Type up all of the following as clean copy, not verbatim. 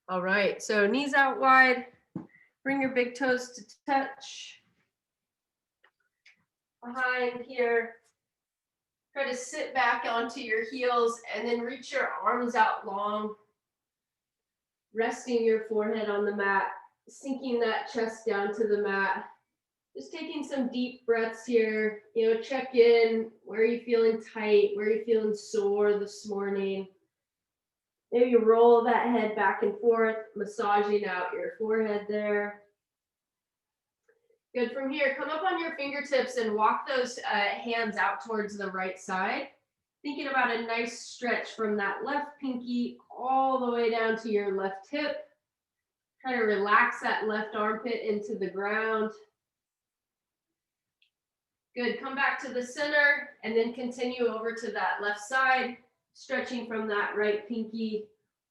All right, so knees out wide, bring your big toes to touch. Behind here, try to sit back onto your heels and then reach your arms out long, resting your forehead on the mat, sinking that chest down to the mat. Just taking some deep breaths here, check in, where are you feeling tight, where are you feeling sore this morning? Maybe roll that head back and forth, massaging out your forehead there. Good. From here, come up on your fingertips and walk those hands out towards the right side. Thinking about a nice stretch from that left pinky all the way down to your left hip. Try to relax that left armpit into the ground. Good. Come back to the center and then continue over to that left side, stretching from that right pinky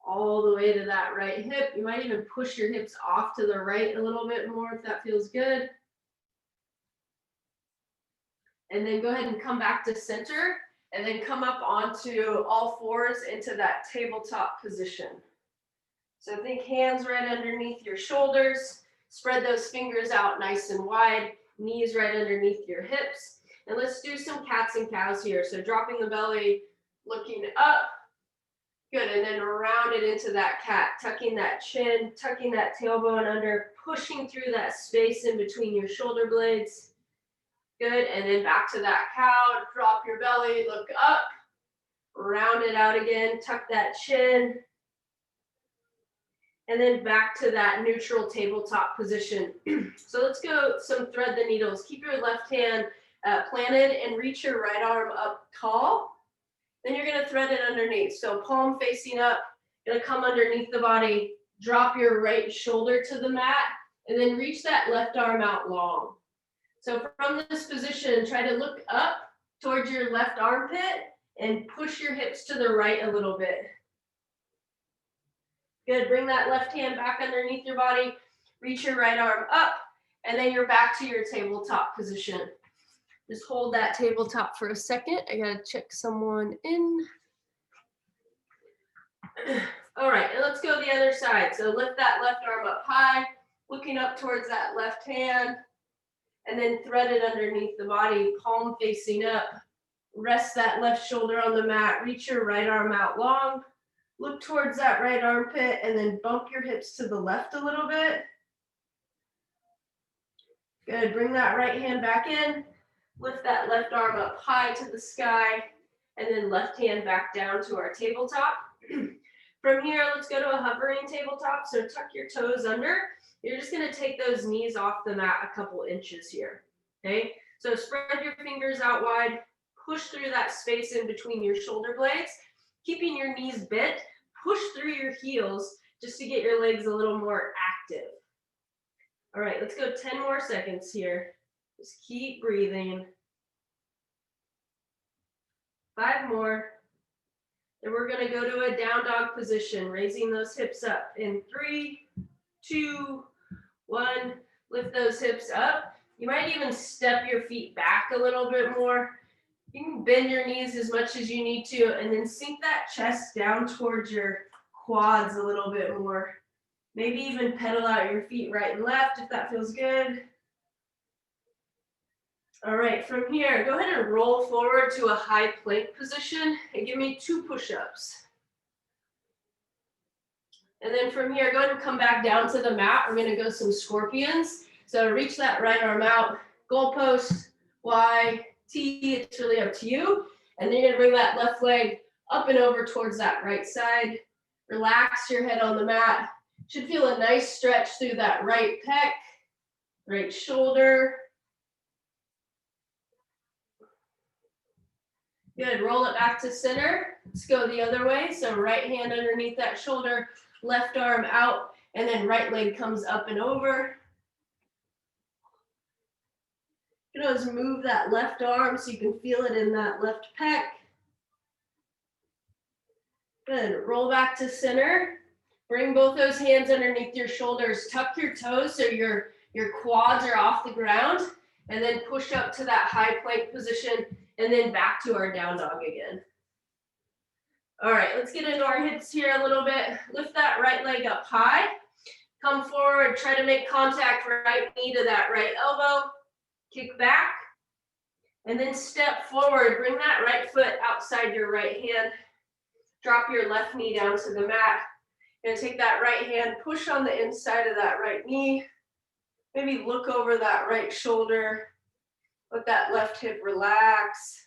all the way to that right hip. You might even push your hips off to the right a little bit more if that feels good. And then go ahead and come back to center and then come up onto all fours into that tabletop position. So think hands right underneath your shoulders, spread those fingers out nice and wide, knees right underneath your hips. And let's do some cats and cows here. So dropping the belly, looking up. Good, and then round it into that cat, tucking that chin, tucking that tailbone under, pushing through that space in between your shoulder blades. Good, and then back to that cow, drop your belly, look up, round it out again, tuck that chin, and then back to that neutral tabletop position. So let's go some thread the needles. Keep your left hand planted and reach your right arm up tall. Then you're gonna thread it underneath. So palm facing up, gonna come underneath the body, drop your right shoulder to the mat, and then reach that left arm out long. So from this position, try to look up towards your left armpit and push your hips to the right a little bit. Good, bring that left hand back underneath your body, reach your right arm up, and then you're back to your tabletop position. Just hold that tabletop for a second. I gotta check someone in. All right, and let's go the other side. So lift that left arm up high, looking up towards that left hand, and then thread it underneath the body, palm facing up. Rest that left shoulder on the mat, reach your right arm out long, look towards that right armpit, and then bump your hips to the left a little bit. Good, bring that right hand back in, lift that left arm up high to the sky, and then left hand back down to our tabletop. From here, let's go to a hovering tabletop. So tuck your toes under. You're just gonna take those knees off the mat a couple inches here, okay? So spread your fingers out wide, push through that space in between your shoulder blades, keeping your knees bent, push through your heels just to get your legs a little more active. All right, let's go 10 more seconds here. Just keep breathing. 5 more. Then we're gonna go to a down dog position, raising those hips up in 3, 2, 1. Lift those hips up. You might even step your feet back a little bit more. You can bend your knees as much as you need to, and then sink that chest down towards your quads a little bit more. Maybe even pedal out your feet right and left if that feels good. All right, from here, go ahead and roll forward to a high plank position and give me 2 push-ups. And then from here, go ahead and come back down to the mat. We're gonna go some scorpions. So reach that right arm out, goalpost, Y, T, it's really up to you. And then you're gonna bring that left leg up and over towards that right side. Relax your head on the mat. Should feel a nice stretch through that right pec, right shoulder. Good, roll it back to center. Let's go the other way. So right hand underneath that shoulder, left arm out, and then right leg comes up and over. You can always move that left arm so you can feel it in that left pec. Good, roll back to center. Bring both those hands underneath your shoulders. Tuck your toes so your quads are off the ground, and then push up to that high plank position, and then back to our down dog again. All right, let's get into our hips here a little bit. Lift that right leg up high. Come forward, try to make contact, right knee to that right elbow. Kick back. And then step forward. Bring that right foot outside your right hand. Drop your left knee down to the mat. And take that right hand, push on the inside of that right knee. Maybe look over that right shoulder. Let that left hip relax.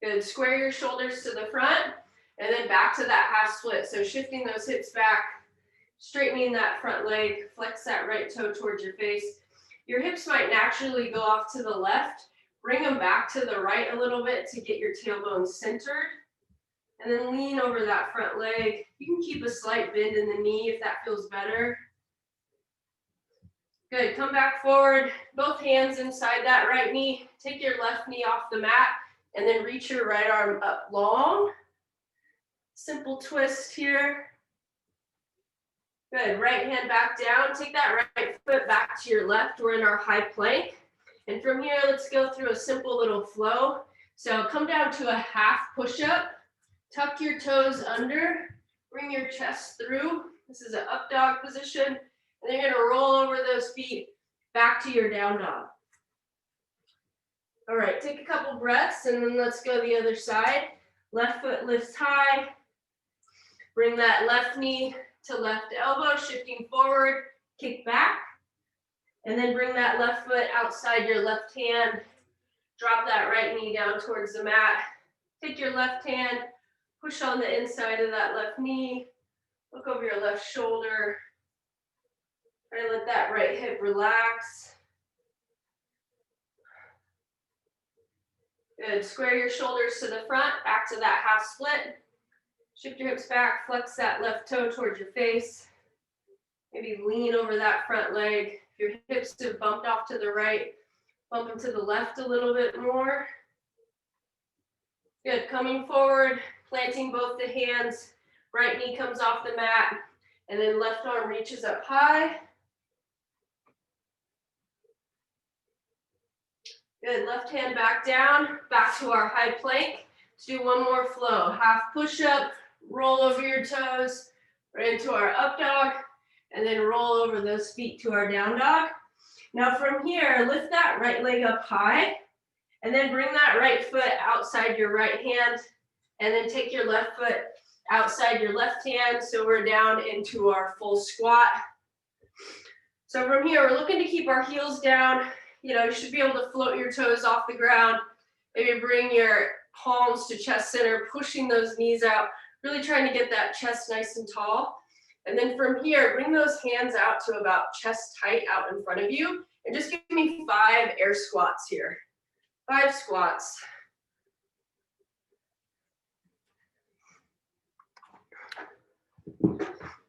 Good. Square your shoulders to the front and then back to that half split. So shifting those hips back, straightening that front leg, flex that right toe towards your face. Your hips might naturally go off to the left. Bring them back to the right a little bit to get your tailbone centered. And then lean over that front leg. You can keep a slight bend in the knee if that feels better. Good. Come back forward. Both hands inside that right knee. Take your left knee off the mat. And then reach your right arm up long. Simple twist here. Good. Right hand back down. Take that right foot back to your left. We're in our high plank. And from here, let's go through a simple little flow. So come down to a half push-up. Tuck your toes under. Bring your chest through. This is an up dog position. And then you're going to roll over those feet back to your down dog. All right, take a couple breaths and then let's go the other side. Left foot lifts high. Bring that left knee to left elbow, shifting forward, kick back. And then bring that left foot outside your left hand. Drop that right knee down towards the mat. Take your left hand, push on the inside of that left knee. Look over your left shoulder. Try to let that right hip relax. Good. Square your shoulders to the front, back to that half split. Shift your hips back, flex that left toe towards your face. Maybe lean over that front leg. If your hips have bumped off to the right, bump them to the left a little bit more. Good. Coming forward, planting both the hands. Right knee comes off the mat, and then left arm reaches up high. Good, left hand back down, back to our high plank. Let's do one more flow. Half push-up, roll over your toes, right into our up dog, and then roll over those feet to our down dog. Now from here, lift that right leg up high, and then bring that right foot outside your right hand, and then take your left foot outside your left hand, so we're down into our full squat. So from here, we're looking to keep our heels down. You know, you should be able to float your toes off the ground. Maybe bring your palms to chest center, pushing those knees out, really trying to get that chest nice and tall. And then from here, bring those hands out to about chest height out in front of you. And just give me 5 air squats here. 5 squats. And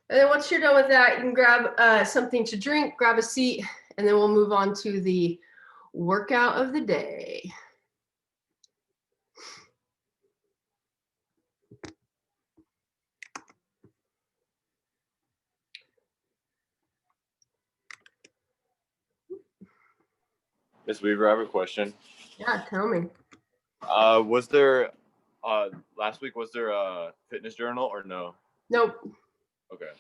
then once you're done with that, you can grab something to drink, grab a seat, and then we'll move on to the workout of the day. Ms. Weaver, I have a question. Yeah, tell me. Was there last week, was there a fitness journal or no? Nope. Okay.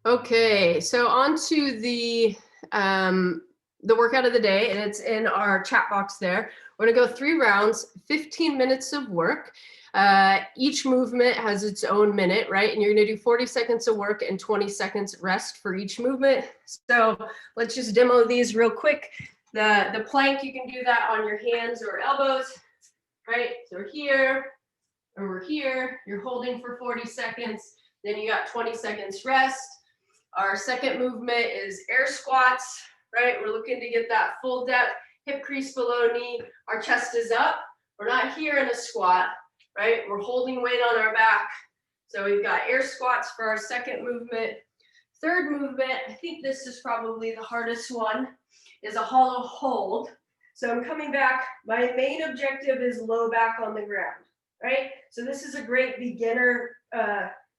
Okay, so on to the workout of the day, and it's in our chat box there. We're gonna go 3 rounds, 15 minutes of work. Each movement has its own minute, right? And you're gonna do 40 seconds of work and 20 seconds rest for each movement. So let's just demo these real quick. The plank, you can do that on your hands or elbows, right? So we're here, or we're here, you're holding for 40 seconds, then you got 20 seconds rest. Our second movement is air squats, right? We're looking to get that full depth, hip crease below knee. Our chest is up. We're not here in a squat, right? We're holding weight on our back. So we've got air squats for our second movement. Third movement, I think this is probably the hardest one, is a hollow hold. So I'm coming back. My main objective is low back on the ground, right? So this is a great beginner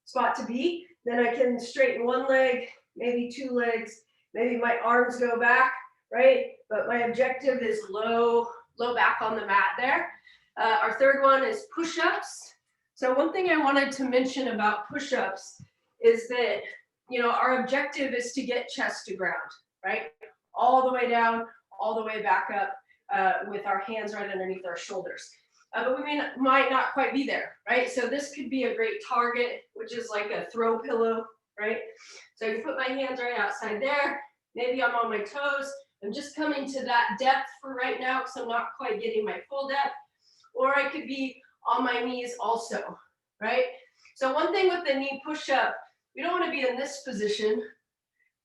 spot to be. Then I can straighten one leg, maybe 2 legs, maybe my arms go back, right? But my objective is low low back on the mat there. Our third one is push-ups. So one thing I wanted to mention about push-ups is that, you know, our objective is to get chest to ground, right? All the way down, all the way back up with our hands right underneath our shoulders. But we might not quite be there, right? So this could be a great target, which is like a throw pillow, right? So I can put my hands right outside there. Maybe I'm on my toes. I'm just coming to that depth for right now because I'm not quite getting my full depth. Or I could be on my knees also, right? So one thing with the knee push-up, we don't want to be in this position,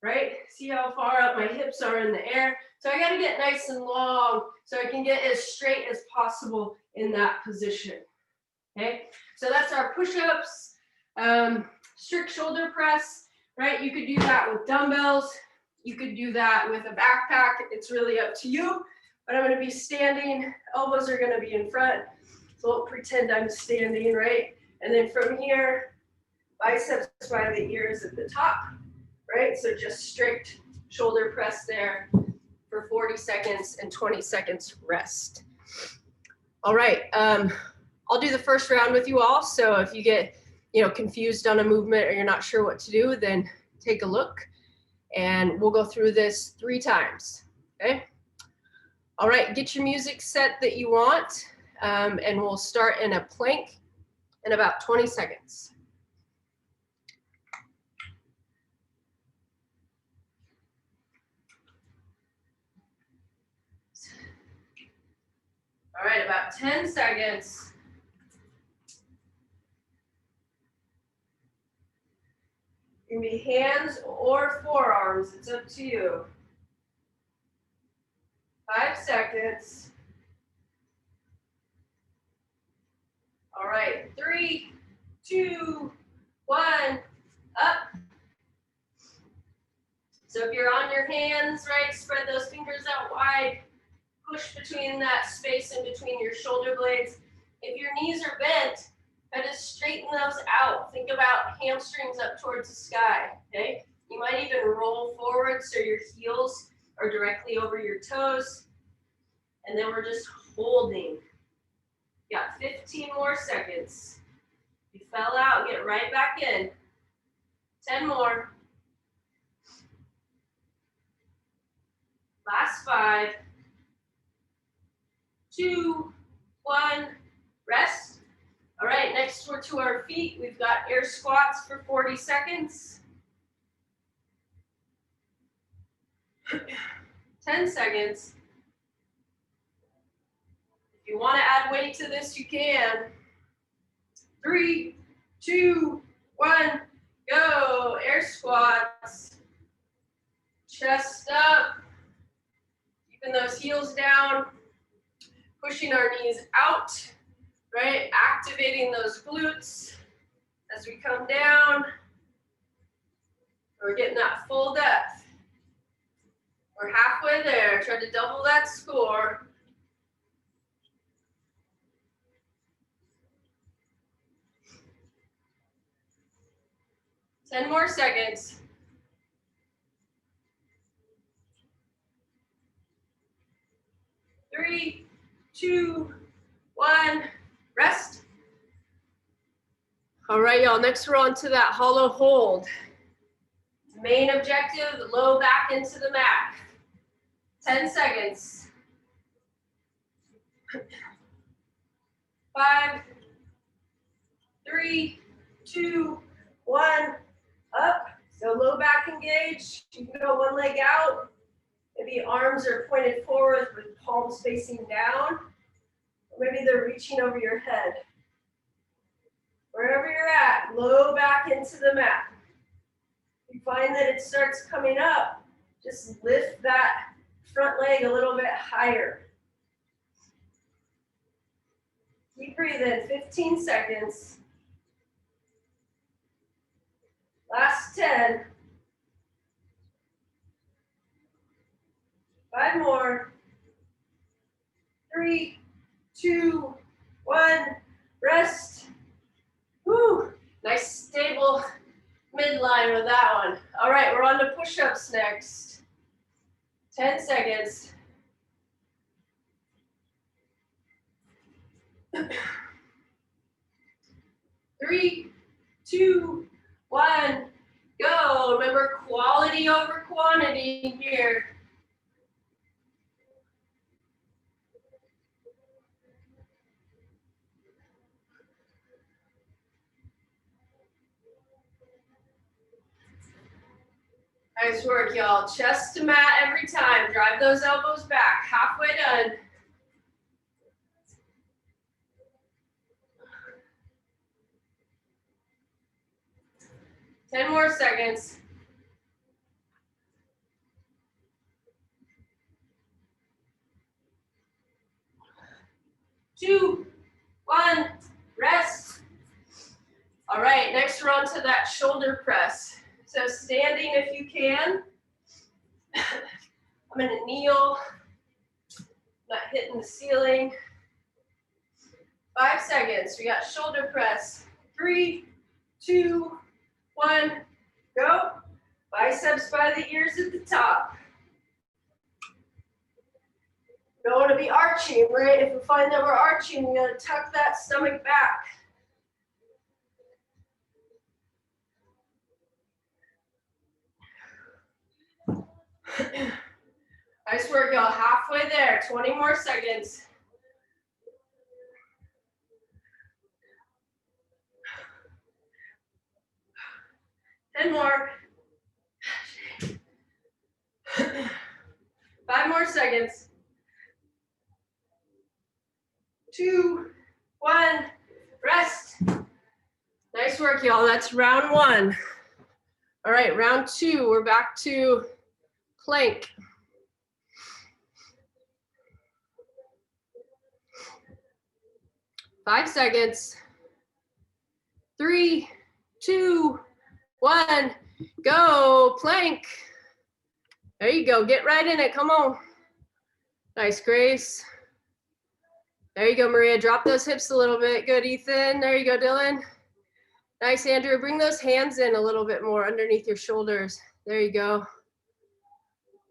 right? See how far up my hips are in the air. So I got to get nice and long so I can get as straight as possible in that position, okay? So that's our push-ups, strict shoulder press, right? You could do that with dumbbells. You could do that with a backpack. It's really up to you, but I'm going to be standing. Elbows are going to be in front. So I'll pretend I'm standing, right? And then from here, biceps by the ears at the top, right? So just strict shoulder press there for 40 seconds and 20 seconds rest. All right, I'll do the first round with you all. So if you get, you know, confused on a movement or you're not sure what to do, then take a look and we'll go through this 3 times, okay? All right, get your music set that you want and we'll start in a plank in about 20 seconds. All right, about 10 seconds. It can be hands or forearms, it's up to you. 5 seconds. All right, 3, 2, 1, up. So if you're on your hands, right, spread those fingers out wide. Push between that space in between your shoulder blades. If your knees are bent, try to straighten those out. Think about hamstrings up towards the sky, okay? You might even roll forward so your heels are directly over your toes. And then we're just holding. You got 15 more seconds. You fell out, get right back in. 10 more. Last 5. 2, 1, rest. All right, next we're to our feet. We've got air squats for 40 seconds. 10 seconds. If you want to add weight to this, you can. 3, 2, 1, go. Air squats. Chest up. Keeping those heels down. Pushing our knees out, right? Activating those glutes as we come down. We're getting that full depth. We're halfway there. Try to double that score. Ten more seconds. 3, 2, 1, rest. All right, y'all, next we're on to that hollow hold. Main objective, low back into the mat. 10 seconds. 5, 3, 2, 1, up. So low back engaged. You can go one leg out. Maybe arms are pointed forward with palms facing down. Or maybe they're reaching over your head. Wherever you're at, low back into the mat. If you find that it starts coming up, just lift that front leg a little bit higher. Keep breathing, 15 seconds. Last 10. 5 more. 3, 2, 1. Rest. Woo. Nice stable midline with that one. All right, we're on to push-ups next. 10 seconds. 3, 2, 1, go. Remember, quality over quantity here. Nice work, y'all. Chest to mat every time. Drive those elbows back. Halfway done. Ten more seconds. 2, 1, rest. All right, next we're on to that shoulder press. So standing if you can. I'm gonna kneel, not hitting the ceiling. 5 seconds, we got shoulder press. 3, 2, 1, go. Biceps by the ears at the top. Don't want to be arching, right? If we find that we're arching, we gotta tuck that stomach back. Nice work, y'all. Halfway there. 20 more seconds. Ten more. 5 more seconds. 2, 1, rest. Nice work, y'all. That's round 1. All right, round 2, we're back to plank. Five seconds. 3, 2, 1, go. Plank. There you go. Get right in it. Come on. Nice, Grace. There you go, Maria. Drop those hips a little bit. Good, Ethan. There you go, Dylan. Nice, Andrew. Bring those hands in a little bit more underneath your shoulders. There you go.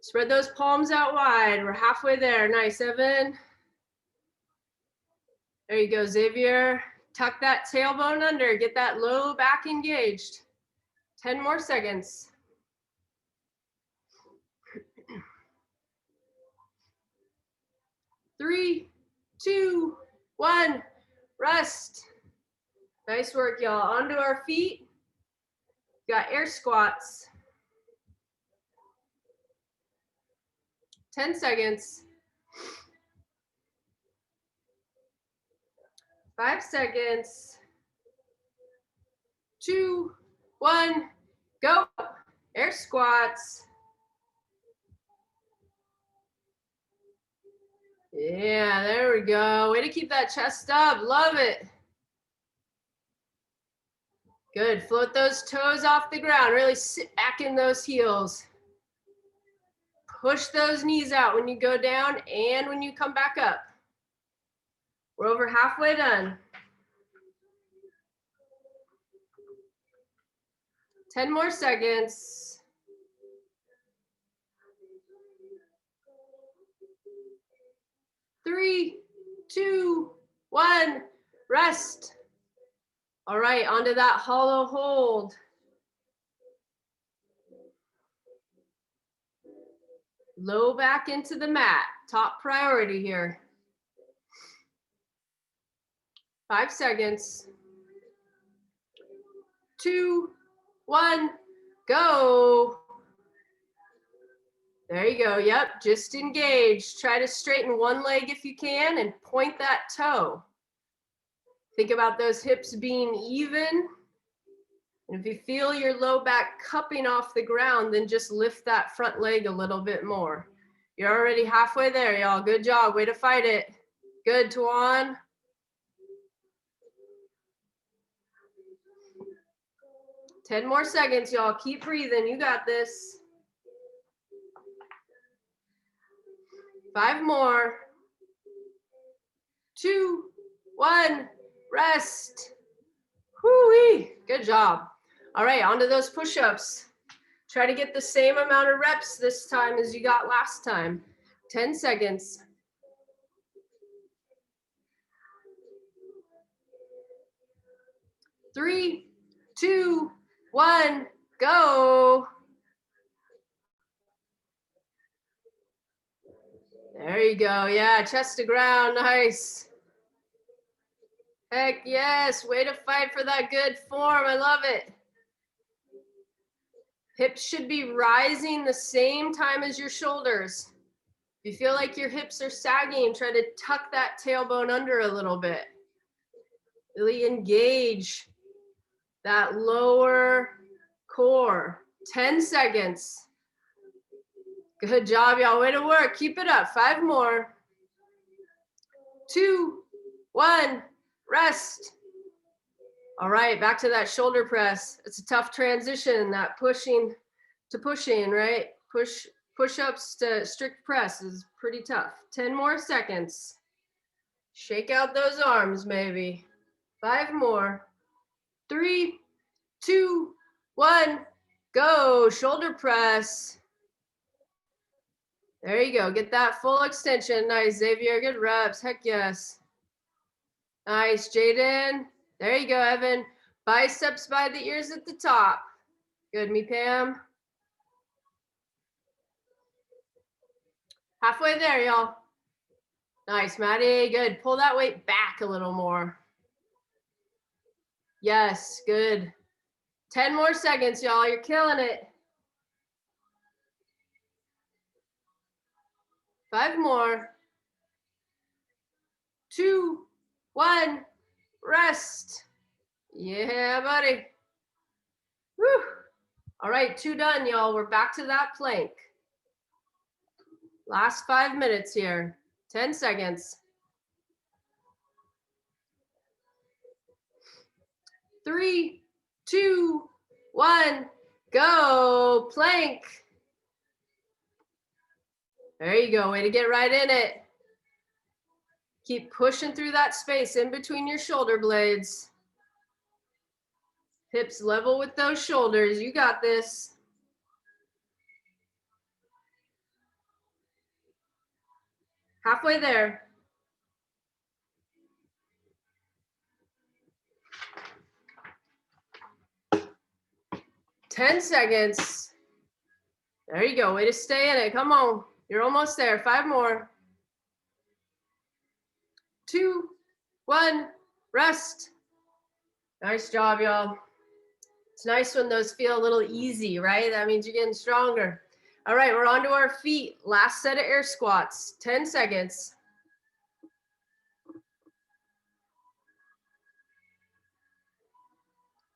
Spread those palms out wide. We're halfway there. Nice, Evan. There you go, Xavier. Tuck that tailbone under. Get that low back engaged. 10 more seconds. 3, 2, 1, rest. Nice work, y'all. Onto our feet. Got air squats. 10 seconds. 5 seconds. 2, 1, go. Air squats. Yeah, there we go. Way to keep that chest up. Love it. Good. Float those toes off the ground. Really sit back in those heels. Push those knees out when you go down and when you come back up. We're over halfway done. 10 more seconds. 3, 2, 1, rest. All right, onto that hollow hold. Low back into the mat, top priority here. 5 seconds. 2, 1, go. There you go. Yep, just engage. Try to straighten one leg if you can and point that toe. Think about those hips being even. And if you feel your low back cupping off the ground, then just lift that front leg a little bit more. You're already halfway there, y'all. Good job. Way to fight it. Good, Tuan. Ten more seconds, y'all. Keep breathing. You got this. 5 more. 2, 1, rest. Whoo-wee. Good job. All right, onto those push-ups. Try to get the same amount of reps this time as you got last time. 10 seconds. 3, 2, 1, go. There you go. Yeah, chest to ground. Nice. Heck yes. Way to fight for that good form. I love it. Hips should be rising the same time as your shoulders. If you feel like your hips are sagging, try to tuck that tailbone under a little bit. Really engage that lower core. 10 seconds. Good job, y'all. Way to work. Keep it up. 5 more. 2, 1, rest. All right, back to that shoulder press. It's a tough transition, that pushing to pushing, right? Push-ups to strict press is pretty tough. 10 more seconds. Shake out those arms, maybe. 5 more. 3, 2, 1, go. Shoulder press. There you go. Get that full extension. Nice, Xavier. Good reps. Heck yes. Nice, Jaden. There you go, Evan. Biceps by the ears at the top. Good, me, Pam. Halfway there, y'all. Nice, Maddie. Good. Pull that weight back a little more. Yes, good. 10 more seconds, y'all. You're killing it. 5 more. 2, 1, rest. Yeah, buddy. Whew. All right, 2 done, y'all. We're back to that plank. Last 5 minutes here. 10 seconds. 3, 2, 1, go. Plank. There you go. Way to get right in it. Keep pushing through that space in between your shoulder blades. Hips level with those shoulders. You got this. Halfway there. 10 seconds. There you go. Way to stay in it. Come on. You're almost there. 5 more. 2, 1, rest. Nice job, y'all. It's nice when those feel a little easy, right? That means you're getting stronger. All right, we're on to our feet. Last set of air squats. 10 seconds.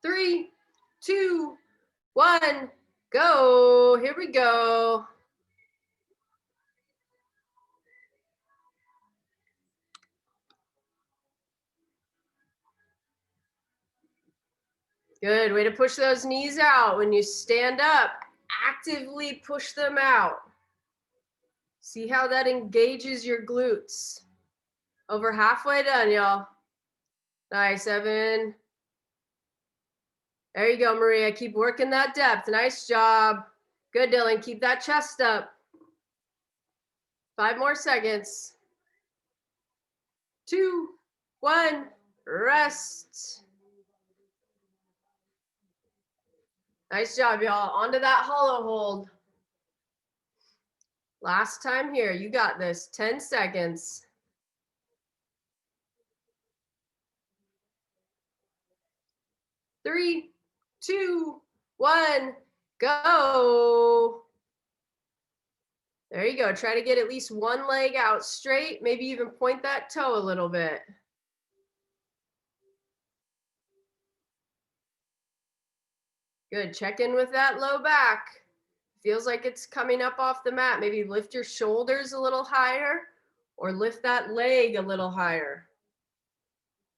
3, 2, 1, go. Here we go. Good. Way to push those knees out. When you stand up, actively push them out. See how that engages your glutes. Over halfway done, y'all. Nice, Evan. There you go, Maria. Keep working that depth. Nice job. Good, Dylan. Keep that chest up. 5 more seconds. 2, 1, rest. Nice job, y'all. Onto that hollow hold. Last time here. You got this. 10 seconds. 3, 2, 1, go. There you go. Try to get at least one leg out straight. Maybe even point that toe a little bit. Good. Check in with that low back. Feels like it's coming up off the mat. Maybe lift your shoulders a little higher or lift that leg a little higher.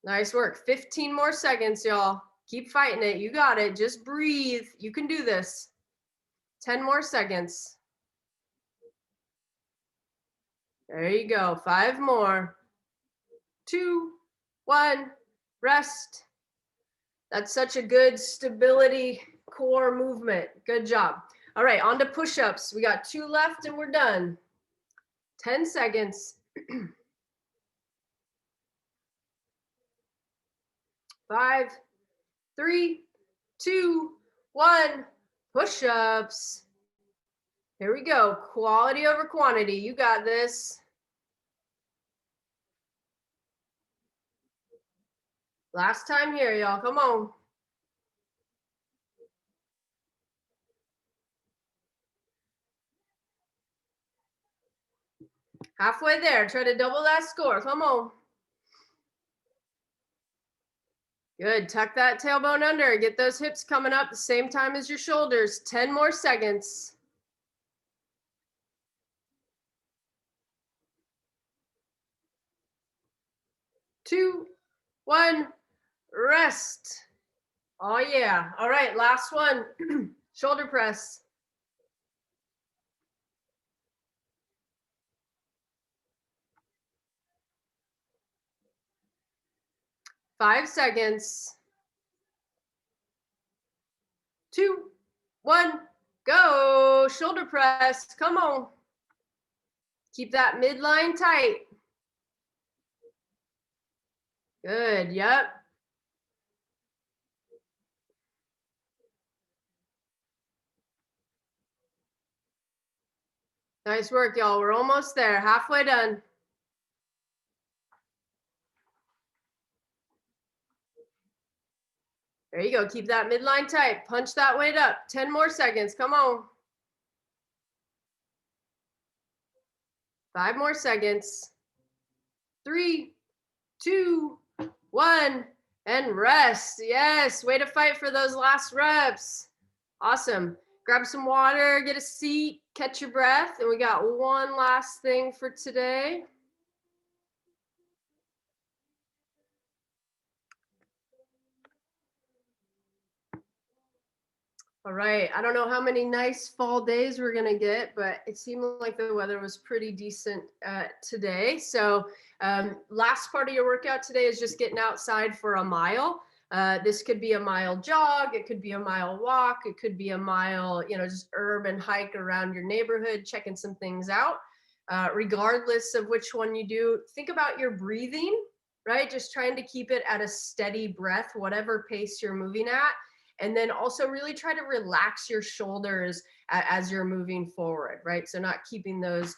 Nice work. 15 more seconds, y'all. Keep fighting it. You got it. Just breathe. You can do this. 10 more seconds. There you go. 5 more. 2, 1, rest. That's such a good stability core movement. Good job. All right, on to push-ups. We got 2 left and we're done. 10 seconds. 5, 3, 2, 1. Push-ups. Here we go. Quality over quantity. You got this. Last time here, y'all. Come on. Halfway there. Try to double that score. Come on. Good. Tuck that tailbone under. Get those hips coming up the same time as your shoulders. 10 more seconds. 2, 1. Rest. Oh, yeah. All right. Last one. Shoulder press. 5 seconds. 2, 1. Go. Shoulder press. Come on. Keep that midline tight. Good. Yep. Nice work, y'all. We're almost there. Halfway done. There you go. Keep that midline tight. Punch that weight up. 10 more seconds. Come on. 5 more seconds. 3, 2, 1. And rest. Yes. Way to fight for those last reps. Awesome. Grab some water, get a seat, catch your breath. And we got one last thing for today. All right. I don't know how many nice fall days we're going to get, but it seemed like the weather was pretty decent today. So last part of your workout today is just getting outside for a mile. This could be a mile jog. It could be a mile walk. It could be a mile, just urban hike around your neighborhood, checking some things out. Regardless of which one you do, think about your breathing, right? Just trying to keep it at a steady breath, whatever pace you're moving at. And then also really try to relax your shoulders as you're moving forward, right? So not keeping those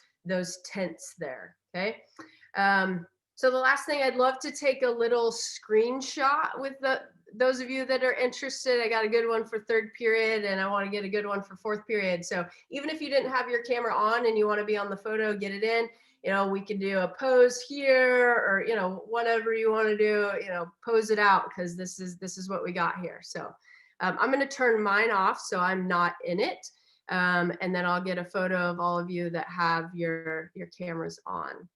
tense there, okay? So the last thing, I'd love to take a little screenshot with those of you that are interested. I got a good one for third period and I want to get a good one for fourth period. So even if you didn't have your camera on and you want to be on the photo, get it in. We can do a pose here or, whatever you want to do, pose it out because this is what we got here. So I'm going to turn mine off so I'm not in it. And then I'll get a photo of all of you that have your cameras on.